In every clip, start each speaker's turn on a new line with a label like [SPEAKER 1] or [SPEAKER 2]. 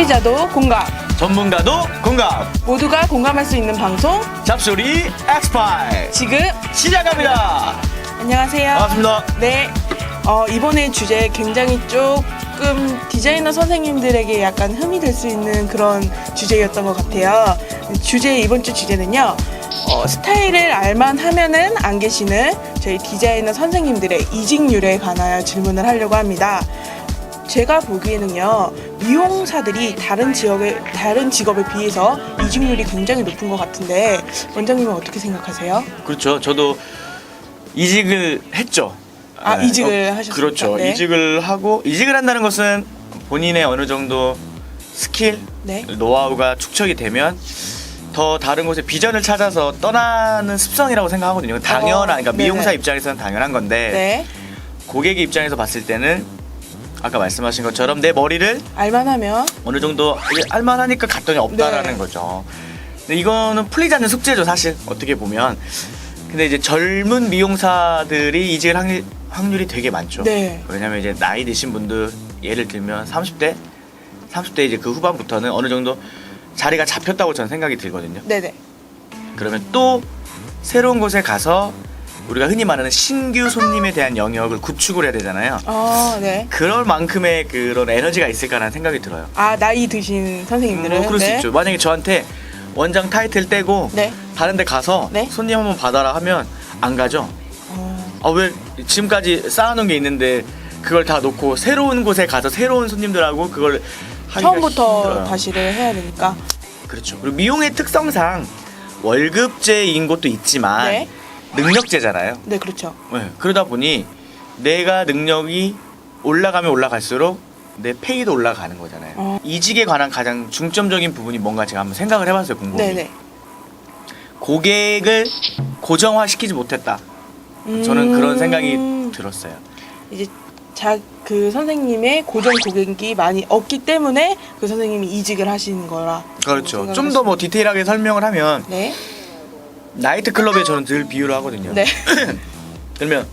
[SPEAKER 1] 소비자도 공감,
[SPEAKER 2] 전문가도 공감,
[SPEAKER 1] 모두가 공감할 수 있는 방송
[SPEAKER 2] 잡소리 엑스파일
[SPEAKER 1] 지금
[SPEAKER 2] 시작합니다.
[SPEAKER 1] 안녕하세요.
[SPEAKER 2] 반갑습니다.
[SPEAKER 1] 네, 이번에 주제 굉장히 조금 디자이너 선생님들에게 약간 흠이 될 수 있는 그런 주제였던 것 같아요. 이번 주 주제는요. 스타일을 알만 하면은 안 계시는 저희 디자이너 선생님들의 이직률에 관하여 질문을 하려고 합니다. 제가 보기에는요, 미용사들이 다른 직업에 비해서 이직률이 굉장히 높은 것 같은데 원장님은 어떻게 생각하세요?
[SPEAKER 2] 그렇죠. 저도 이직을 했죠.
[SPEAKER 1] 이직을 하셨습니까?
[SPEAKER 2] 그렇죠.
[SPEAKER 1] 네.
[SPEAKER 2] 이직을 한다는 것은 본인의 어느 정도 스킬,
[SPEAKER 1] 네.
[SPEAKER 2] 노하우가 축적이 되면 더 다른 곳에 비전을 찾아서 떠나는 습성이라고 생각하거든요. 그러니까 미용사
[SPEAKER 1] 네네.
[SPEAKER 2] 입장에서는 당연한 건데
[SPEAKER 1] 네.
[SPEAKER 2] 고객의 입장에서 봤을 때는 아까 말씀하신 것처럼 내 머리를
[SPEAKER 1] 알만하면
[SPEAKER 2] 어느 정도 알만하니까 갔더니 없다라는
[SPEAKER 1] 네.
[SPEAKER 2] 거죠. 근데 이거는 풀리지 않는 숙제죠, 사실 어떻게 보면. 근데 이제 젊은 미용사들이 이직을 확률이 되게 많죠.
[SPEAKER 1] 네.
[SPEAKER 2] 왜냐면 이제 나이 드신 분들, 예를 들면 30대 이제 그 후반부터는 어느 정도 자리가 잡혔다고 저는 생각이 들거든요.
[SPEAKER 1] 네네.
[SPEAKER 2] 그러면 또 새로운 곳에 가서 우리가 흔히 말하는 신규 손님에 대한 영역을 구축을 해야 되잖아요.
[SPEAKER 1] 네.
[SPEAKER 2] 그럴 만큼의 그런 에너지가 있을까라는 생각이 들어요.
[SPEAKER 1] 나이 드신 선생님들은
[SPEAKER 2] 그럴 수
[SPEAKER 1] 네.
[SPEAKER 2] 있죠. 만약에 저한테 원장 타이틀 떼고
[SPEAKER 1] 네.
[SPEAKER 2] 다른 데 가서
[SPEAKER 1] 네.
[SPEAKER 2] 손님 한번 받아라 하면 안 가죠. 왜 지금까지 쌓아놓은 게 있는데 그걸 다 놓고 새로운 곳에 가서 새로운 손님들하고 그걸 하기가
[SPEAKER 1] 처음부터
[SPEAKER 2] 힘들어요.
[SPEAKER 1] 다시를 해야 되니까.
[SPEAKER 2] 그렇죠. 그리고 미용의 특성상 월급제인 곳도 있지만
[SPEAKER 1] 네.
[SPEAKER 2] 능력제잖아요.
[SPEAKER 1] 네, 그렇죠.
[SPEAKER 2] 네, 그러다 보니 내가 능력이 올라가면 올라갈수록 내 페이도 올라가는 거잖아요. 이직에 관한 가장 중점적인 부분이 뭔가 제가 한번 생각을 해봤어요. 곰곰이.
[SPEAKER 1] 네네.
[SPEAKER 2] 고객을 고정화시키지 못했다. 저는 그런 생각이 들었어요.
[SPEAKER 1] 이제 그 선생님의 고정 고객이 많이 없기 때문에 그 선생님이 이직을 하시는 거라.
[SPEAKER 2] 그렇죠. 좀 더 뭐 디테일하게 설명을 하면
[SPEAKER 1] 네.
[SPEAKER 2] 나이트클럽에 저는 늘 비유를 하거든요.
[SPEAKER 1] 네.
[SPEAKER 2] 그러면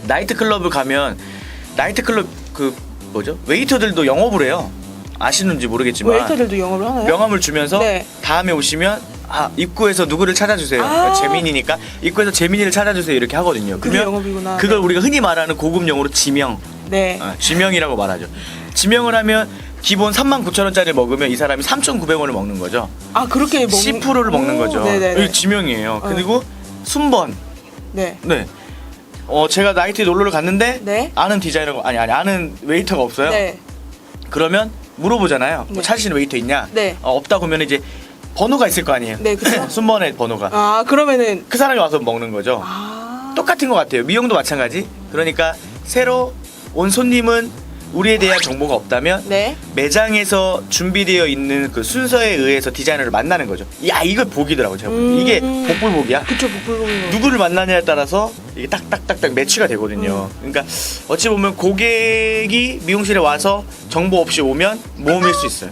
[SPEAKER 2] 나이트클럽을 가면 나이트클럽 웨이터들도 영업을 해요. 아시는지 모르겠지만
[SPEAKER 1] 웨이터들도 영업을 하나요?
[SPEAKER 2] 명함을 주면서
[SPEAKER 1] 네.
[SPEAKER 2] 다음에 오시면 입구에서 누구를 찾아주세요. 재민이니까 입구에서 재민이를 찾아주세요 이렇게 하거든요.
[SPEAKER 1] 그게
[SPEAKER 2] 그러면
[SPEAKER 1] 영업이구나.
[SPEAKER 2] 그걸 우리가 흔히 말하는 고급 용어로 지명,
[SPEAKER 1] 네.
[SPEAKER 2] 지명이라고 말하죠. 지명을 하면 기본 39,000원짜리 먹으면 이 사람이 3,900원을 먹는 거죠.
[SPEAKER 1] 그렇게
[SPEAKER 2] 10%를 먹는 거죠.
[SPEAKER 1] 네네네.
[SPEAKER 2] 이게 지명이에요. 그리고 순번.
[SPEAKER 1] 네.
[SPEAKER 2] 네. 제가 나이트에 놀러를 갔는데
[SPEAKER 1] 네.
[SPEAKER 2] 아는 디자이너가 아는 웨이터가 없어요.
[SPEAKER 1] 네.
[SPEAKER 2] 그러면 물어보잖아요.
[SPEAKER 1] 네.
[SPEAKER 2] 찾으시는 웨이터 있냐?
[SPEAKER 1] 네.
[SPEAKER 2] 없다고 하면 이제 번호가 있을 거 아니에요.
[SPEAKER 1] 네, 그쵸.
[SPEAKER 2] 순번의 번호가.
[SPEAKER 1] 그러면은
[SPEAKER 2] 그 사람이 와서 먹는 거죠. 똑같은 것 같아요. 미용도 마찬가지. 그러니까 새로 온 손님은 우리에 대한 정보가 없다면
[SPEAKER 1] 네.
[SPEAKER 2] 매장에서 준비되어 있는 그 순서에 의해서 디자이너를 만나는 거죠. 이걸 복이더라고요. 제가 보기엔. 이게 복불복이야.
[SPEAKER 1] 그쵸, 복불복인 거.
[SPEAKER 2] 누구를 만나냐에 따라서 이게 딱딱딱딱 매치가 되거든요. 그러니까 어찌 보면 고객이 미용실에 와서 정보 없이 오면 모험일 수 있어요.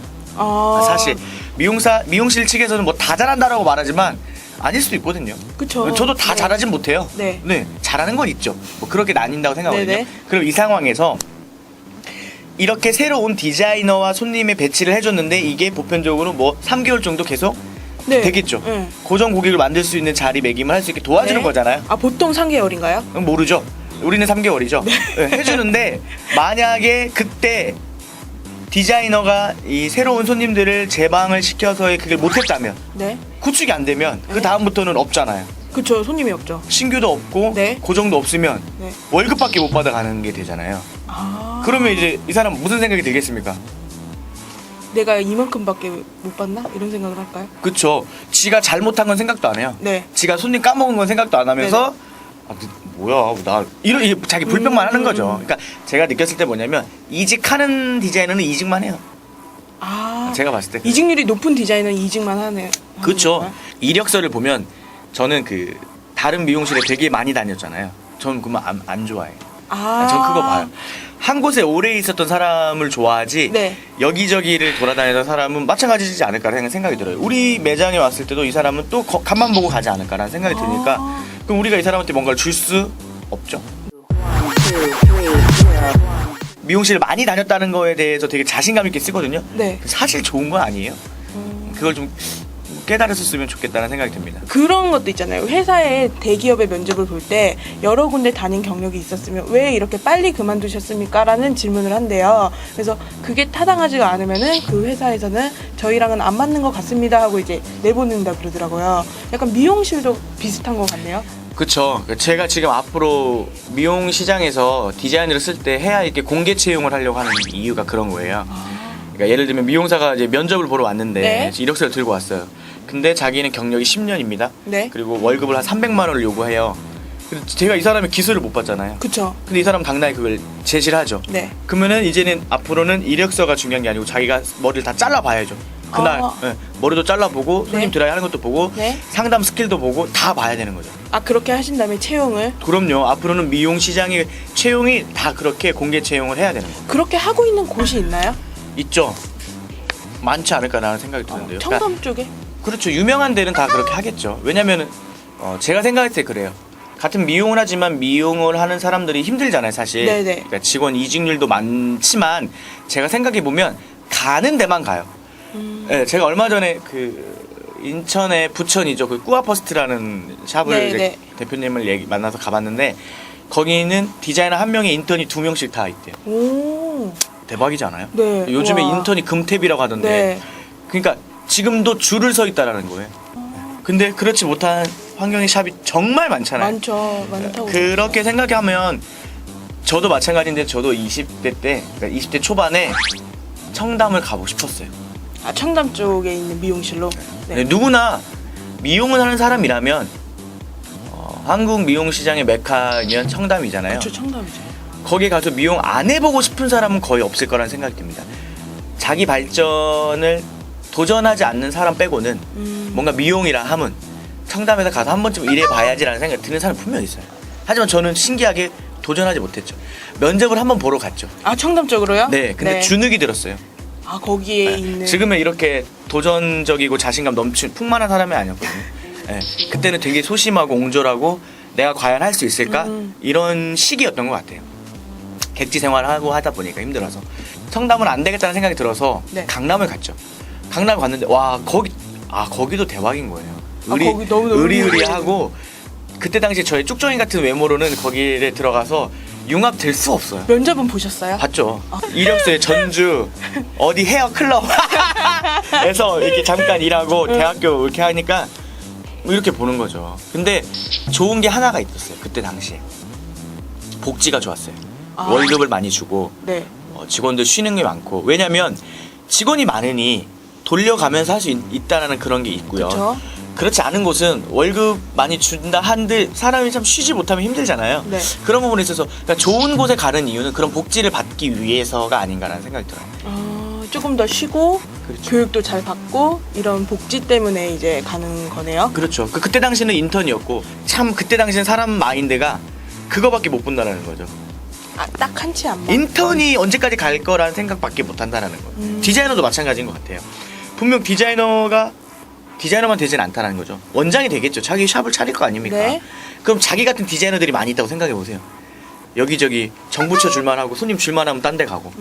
[SPEAKER 2] 사실 미용실 측에서는 뭐 다 잘한다라고 말하지만 아닐 수도 있거든요.
[SPEAKER 1] 그쵸.
[SPEAKER 2] 저도 다
[SPEAKER 1] 네.
[SPEAKER 2] 잘하진 못해요.
[SPEAKER 1] 네.
[SPEAKER 2] 잘하는 건 있죠. 뭐 그렇게 나뉜다고 생각하거든요.
[SPEAKER 1] 네네.
[SPEAKER 2] 그럼 이 상황에서 이렇게 새로 온 디자이너와 손님의 배치를 해줬는데 이게 보편적으로 뭐 3개월 정도 계속
[SPEAKER 1] 네.
[SPEAKER 2] 되겠죠.
[SPEAKER 1] 네.
[SPEAKER 2] 고정 고객을 만들 수 있는 자리 매김을 할 수 있게 도와주는
[SPEAKER 1] 네.
[SPEAKER 2] 거잖아요.
[SPEAKER 1] 보통 3개월인가요?
[SPEAKER 2] 모르죠. 우리는 3개월이죠.
[SPEAKER 1] 네.
[SPEAKER 2] 해주는데 만약에 그때 디자이너가 이 새로운 손님들을 제방을 시켜서 그걸 못했다면
[SPEAKER 1] 네.
[SPEAKER 2] 구축이 안 되면 그 다음부터는 없잖아요.
[SPEAKER 1] 그쵸, 손님이 없죠.
[SPEAKER 2] 신규도 없고
[SPEAKER 1] 네.
[SPEAKER 2] 고정도 없으면
[SPEAKER 1] 네.
[SPEAKER 2] 월급밖에 못 받아가는 게 되잖아요. 그러면 이제 이 사람 무슨 생각이 들겠습니까?
[SPEAKER 1] 내가 이만큼밖에 못 받나? 이런 생각을 할까요?
[SPEAKER 2] 그쵸. 지가 잘못한 건 생각도 안 해요.
[SPEAKER 1] 네.
[SPEAKER 2] 지가 손님 까먹은 건 생각도 안 하면서 뭐야 이게 자기 불평만 하는 거죠. 그러니까 제가 느꼈을 때 뭐냐면 이직하는 디자이너는 이직만 해요. 제가 봤을 때
[SPEAKER 1] 이직률이 높은 디자이너는 이직만 하네요.
[SPEAKER 2] 그렇죠. 이력서를 보면 저는 그 다른 미용실에 되게 많이 다녔잖아요. 저는 그만 안 좋아해요. 전 그거 봐요. 한 곳에 오래 있었던 사람을 좋아하지
[SPEAKER 1] 네.
[SPEAKER 2] 여기저기를 돌아다니던 사람은 마찬가지지 않을까라는 생각이 들어요. 우리 매장에 왔을 때도 이 사람은 또 간만 보고 가지 않을까라는 생각이 드니까 그럼 우리가 이 사람한테 뭔가를 줄 수 없죠. 미용실을 많이 다녔다는 거에 대해서 되게 자신감 있게 쓰거든요.
[SPEAKER 1] 네.
[SPEAKER 2] 사실 좋은 건 아니에요. 그걸 좀 깨달았었으면 좋겠다는 생각이 듭니다.
[SPEAKER 1] 그런 것도 있잖아요. 회사에 대기업의 면접을 볼 때 여러 군데 다닌 경력이 있었으면 왜 이렇게 빨리 그만두셨습니까? 라는 질문을 한대요. 그래서 그게 타당하지가 않으면은 그 회사에서는 저희랑은 안 맞는 것 같습니다 하고 이제 내보낸다 그러더라고요. 약간 미용실도 비슷한 것 같네요.
[SPEAKER 2] 그쵸. 제가 지금 앞으로 미용 시장에서 디자이너를 쓸 때 해야 이렇게 공개 채용을 하려고 하는 이유가 그런 거예요. 그러니까 예를 들면 미용사가 이제 면접을 보러 왔는데
[SPEAKER 1] 네.
[SPEAKER 2] 이력서를 들고 왔어요. 근데 자기는 경력이 10년입니다.
[SPEAKER 1] 네.
[SPEAKER 2] 그리고 월급을 한 300만 원을 요구해요. 근데 제가 이 사람의 기술을 못 봤잖아요.
[SPEAKER 1] 그쵸.
[SPEAKER 2] 근데 이 사람은 당당히 그걸 제시를 하죠.
[SPEAKER 1] 네.
[SPEAKER 2] 그러면은 이제는 앞으로는 이력서가 중요한 게 아니고 자기가 머리를 다 잘라봐야죠. 그날 네, 머리도 잘라보고 손님
[SPEAKER 1] 네.
[SPEAKER 2] 드라이 하는 것도 보고
[SPEAKER 1] 네.
[SPEAKER 2] 상담 스킬도 보고 다 봐야 되는 거죠.
[SPEAKER 1] 아, 그렇게 하신 다음에 채용을?
[SPEAKER 2] 그럼요. 앞으로는 미용 시장의 채용이 다 그렇게 공개 채용을 해야 되는 거예요.
[SPEAKER 1] 그렇게 하고 있는 곳이 있나요?
[SPEAKER 2] 있죠. 많지 않을까라는 생각이 드는데요.
[SPEAKER 1] 청담 쪽에?
[SPEAKER 2] 그렇죠. 유명한 데는 다 그렇게 하겠죠. 왜냐면은 제가 생각했을 때 그래요. 같은 미용을 하지만 미용을 하는 사람들이 힘들잖아요, 사실.
[SPEAKER 1] 네네.
[SPEAKER 2] 그러니까 직원 이직률도 많지만 제가 생각해 보면 가는 데만 가요. 네, 제가 얼마 전에 그 인천의 부천이죠. 그 꾸아퍼스트라는 샵을
[SPEAKER 1] 네네.
[SPEAKER 2] 이제 대표님을 만나서 가봤는데 거기는 디자이너 한 명에 인턴이 2명씩 다 있대요.
[SPEAKER 1] 오.
[SPEAKER 2] 대박이지 않아요?
[SPEAKER 1] 네.
[SPEAKER 2] 요즘에
[SPEAKER 1] 우와.
[SPEAKER 2] 인턴이 금탭이라고 하던데.
[SPEAKER 1] 네.
[SPEAKER 2] 그러니까 지금도 줄을 서 있다라는 거예요. 근데 그렇지 못한 환경의 샵이 정말 많잖아요.
[SPEAKER 1] 많죠. 많다고.
[SPEAKER 2] 그렇게 생각하면 저도 마찬가지인데 저도 20대 때, 그러니까 20대 초반에 청담을 가보고 싶었어요.
[SPEAKER 1] 아, 청담 쪽에 있는 미용실로?
[SPEAKER 2] 네, 누구나 미용을 하는 사람이라면 한국 미용 시장의 메카면 청담이잖아요.
[SPEAKER 1] 그렇죠, 청담이죠.
[SPEAKER 2] 거기에 가서 미용 안 해보고 싶은 사람은 거의 없을 거라는 생각이 듭니다. 자기 발전을 도전하지 않는 사람 빼고는 뭔가 미용이라 함은 청담에서 가서 한 번쯤 일해봐야지라는 생각이 드는 사람이 분명히 있어요. 하지만 저는 신기하게 도전하지 못했죠. 면접을 한번 보러 갔죠.
[SPEAKER 1] 아, 청담 쪽으로요?
[SPEAKER 2] 네, 근데 주눅이 들었어요.
[SPEAKER 1] 아, 거기에
[SPEAKER 2] 네,
[SPEAKER 1] 있는.
[SPEAKER 2] 지금은 이렇게 도전적이고 자신감 넘친 풍만한 사람이 아니었거든요. 네, 그때는 되게 소심하고 옹졸하고 내가 과연 할 수 있을까? 이런 시기였던 것 같아요. 객지 생활하고 하다 보니까 힘들어서 청담은 안 되겠다는 생각이 들어서
[SPEAKER 1] 네.
[SPEAKER 2] 강남을 갔죠. 강남 갔는데 와 거기도 대박인 거예요.
[SPEAKER 1] 거기 너무
[SPEAKER 2] 의리하고 그때 당시 저의 쭉정이 같은 외모로는 거기에 들어가서 융합될 수 없어요.
[SPEAKER 1] 면접은 보셨어요?
[SPEAKER 2] 봤죠. 이력서에 전주 어디 헤어 클럽에서 이렇게 잠깐 일하고 대학교 이렇게 하니까 이렇게 보는 거죠. 근데 좋은 게 하나가 있었어요. 그때 당시에 복지가 좋았어요.
[SPEAKER 1] 아.
[SPEAKER 2] 월급을 많이 주고
[SPEAKER 1] 네.
[SPEAKER 2] 직원들 쉬는 게 많고 왜냐면 직원이 많으니 돌려가면서 할 수 있다라는 그런 게 있고요.
[SPEAKER 1] 그쵸.
[SPEAKER 2] 그렇지 않은 곳은 월급 많이 준다 한들 사람이 참 쉬지 못하면 힘들잖아요.
[SPEAKER 1] 네.
[SPEAKER 2] 그런 부분에 있어서 그러니까 좋은 곳에 가는 이유는 그런 복지를 받기 위해서가 아닌가라는 생각이 들어요.
[SPEAKER 1] 조금 더 쉬고
[SPEAKER 2] 그렇죠.
[SPEAKER 1] 교육도 잘 받고 이런 복지 때문에 이제 가는 거네요.
[SPEAKER 2] 그렇죠. 그때 당시는 인턴이었고 참 그때 당시는 사람 마인드가 그거밖에 못 본다는 거죠.
[SPEAKER 1] 아, 딱 한치 안 맞.
[SPEAKER 2] 인턴이 언제까지 갈 거라는 생각밖에 못 한다는 거예요. 디자이너도 마찬가지인 것 같아요. 분명 디자이너만 되진 않다는 거죠. 원장이 되겠죠. 자기 샵을 차릴 거 아닙니까?
[SPEAKER 1] 네.
[SPEAKER 2] 그럼 자기 같은 디자이너들이 많이 있다고 생각해 보세요. 여기저기 정부처 줄만 하고 손님 줄만 하면 딴 데 가고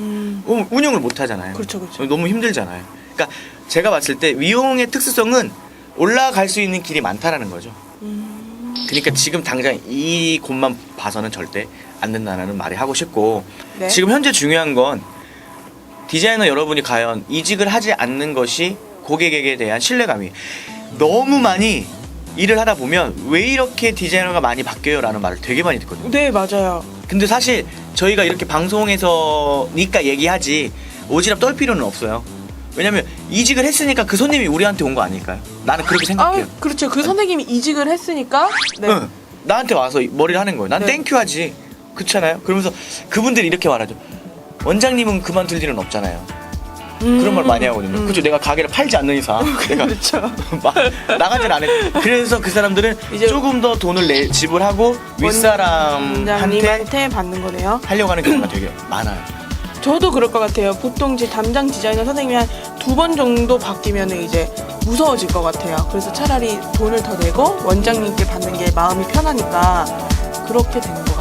[SPEAKER 2] 운영을 못 하잖아요.
[SPEAKER 1] 그렇죠, 그렇죠.
[SPEAKER 2] 너무 힘들잖아요. 그러니까 제가 봤을 때 미용의 특수성은 올라갈 수 있는 길이 많다라는 거죠. 그러니까 지금 당장 이 곳만 봐서는 절대 안 된다는 말이 하고 싶고
[SPEAKER 1] 네.
[SPEAKER 2] 지금 현재 중요한 건 디자이너 여러분이 과연 이직을 하지 않는 것이 고객에게 대한 신뢰감이 너무 많이 일을 하다 보면 왜 이렇게 디자이너가 많이 바뀌어요? 라는 말을 되게 많이 듣거든요.
[SPEAKER 1] 네, 맞아요.
[SPEAKER 2] 근데 사실 저희가 이렇게 방송에서니까 얘기하지 오지랖 떨 필요는 없어요. 왜냐면 이직을 했으니까 그 손님이 우리한테 온 거 아닐까요? 나는 그렇게 생각해요.
[SPEAKER 1] 아, 그렇죠. 그 선생님이 이직을 했으니까 네.
[SPEAKER 2] 응. 나한테 와서 머리를 하는 거예요. 난
[SPEAKER 1] 네.
[SPEAKER 2] 땡큐 하지. 그렇잖아요. 그러면서 그분들이 이렇게 말하죠. 원장님은 그만둘 일은 없잖아요. 그런 말 많이 하거든요. 그죠? 내가 가게를 팔지 않는 이상 내가
[SPEAKER 1] 그렇죠.
[SPEAKER 2] 막 나가질 않을. 그래서 그 사람들은
[SPEAKER 1] 이제
[SPEAKER 2] 조금 더 돈을 지불하고 윗사람한테
[SPEAKER 1] 원장님한테 받는 거네요.
[SPEAKER 2] 하려고 하는 경우가 되게 많아요.
[SPEAKER 1] 저도 그럴 것 같아요. 보통 제 담당 디자이너 선생님이 한 2번 정도 바뀌면 이제 무서워질 것 같아요. 그래서 차라리 돈을 더 내고 원장님께 받는 게 마음이 편하니까 그렇게 되는 거예요.